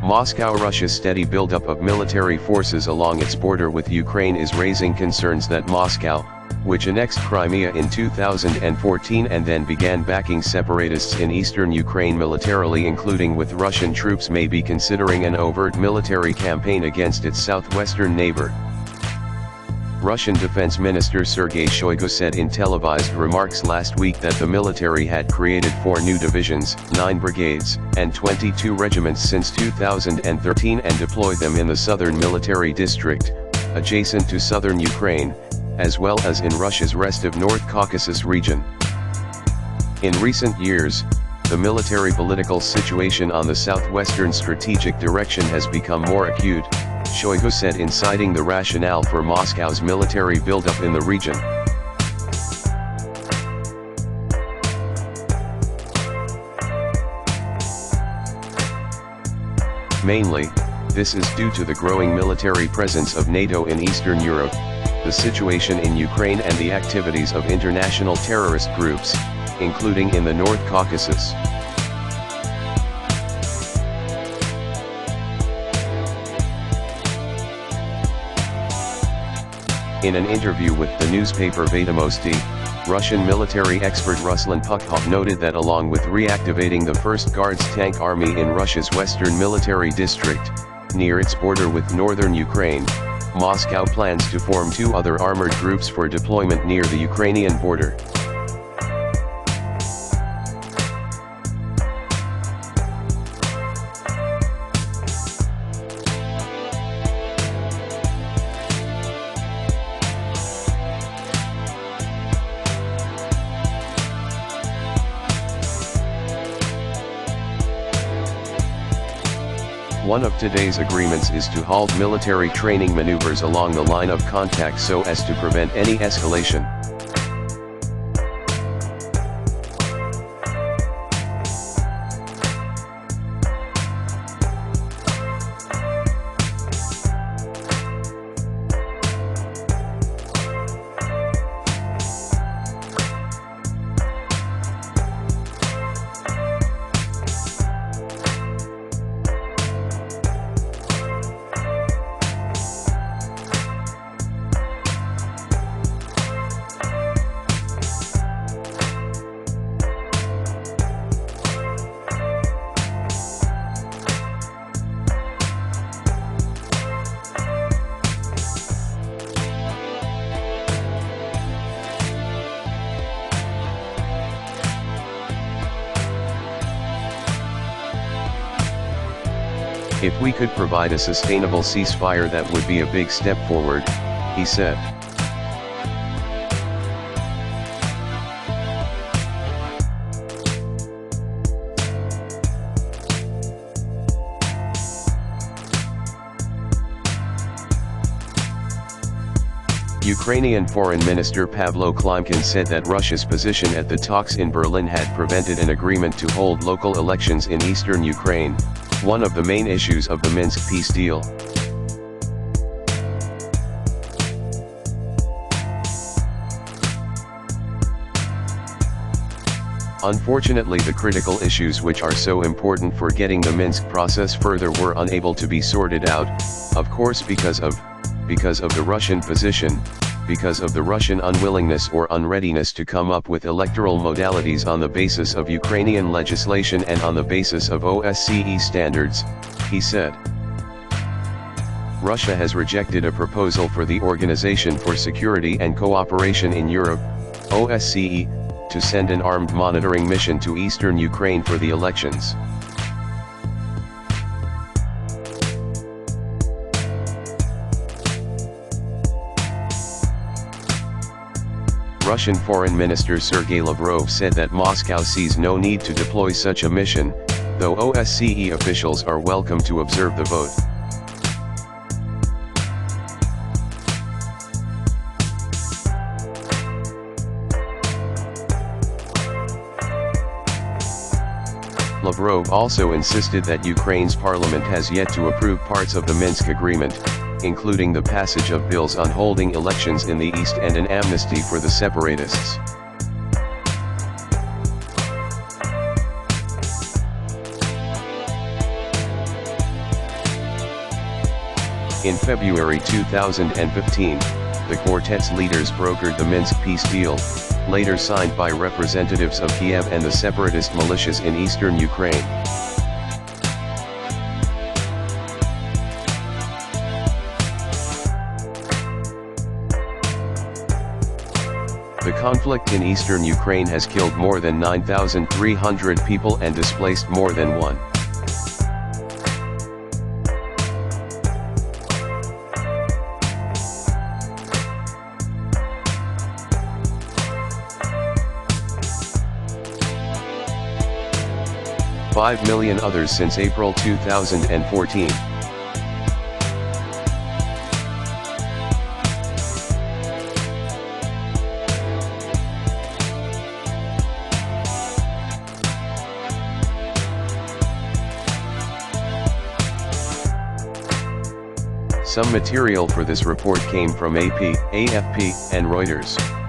Russia's steady buildup of military forces along its border with Ukraine is raising concerns that Moscow, which annexed Crimea in 2014 and then began backing separatists in eastern Ukraine militarily, including with Russian troops, may be considering an overt military campaign against its southwestern neighbor. Russian Defense Minister Sergei Shoigu said in televised remarks last week that the military had created 4 new divisions, 9 brigades, and 22 regiments since 2013 and deployed them in the southern military district, adjacent to southern Ukraine, as well as in Russia's rest of North Caucasus region. In recent years, the military-political situation on the southwestern strategic direction has become more acute, Shoigu said, in citing the rationale for Moscow's military buildup in the region. Mainly, this is due to the growing military presence of NATO in Eastern Europe, the situation in Ukraine and the activities of international terrorist groups, including in the North Caucasus. In an interview with the newspaper Vedomosti, Russian military expert Ruslan Pukhov noted that along with reactivating the 1st Guards Tank Army in Russia's western military district, near its border with northern Ukraine, Moscow plans to form 2 other armored groups for deployment near the Ukrainian border. One of today's agreements is to halt military training maneuvers along the line of contact so as to prevent any escalation. If we could provide a sustainable ceasefire, that would be a big step forward, he said. Ukrainian Foreign Minister Pavlo Klimkin said that Russia's position at the talks in Berlin had prevented an agreement to hold local elections in eastern Ukraine, one of the main issues of the Minsk peace deal. Unfortunately, the critical issues which are so important for getting the Minsk process further were unable to be sorted out, of course because of the Russian position, because of the Russian unwillingness or unreadiness to come up with electoral modalities on the basis of Ukrainian legislation and on the basis of OSCE standards, he said. Russia has rejected a proposal for the Organization for Security and Cooperation in Europe, OSCE, to send an armed monitoring mission to eastern Ukraine for the elections. Russian Foreign Minister Sergei Lavrov said that Moscow sees no need to deploy such a mission, though OSCE officials are welcome to observe the vote. Lavrov also insisted that Ukraine's parliament has yet to approve parts of the Minsk agreement, including the passage of bills on holding elections in the east and an amnesty for the separatists. In February 2015, the quartet's leaders brokered the Minsk peace deal, later signed by representatives of Kyiv and the separatist militias in eastern Ukraine. The conflict in eastern Ukraine has killed more than 9,300 people and displaced more than 1.5 million others since April 2014. Some material for this report came from AP, AFP, and Reuters.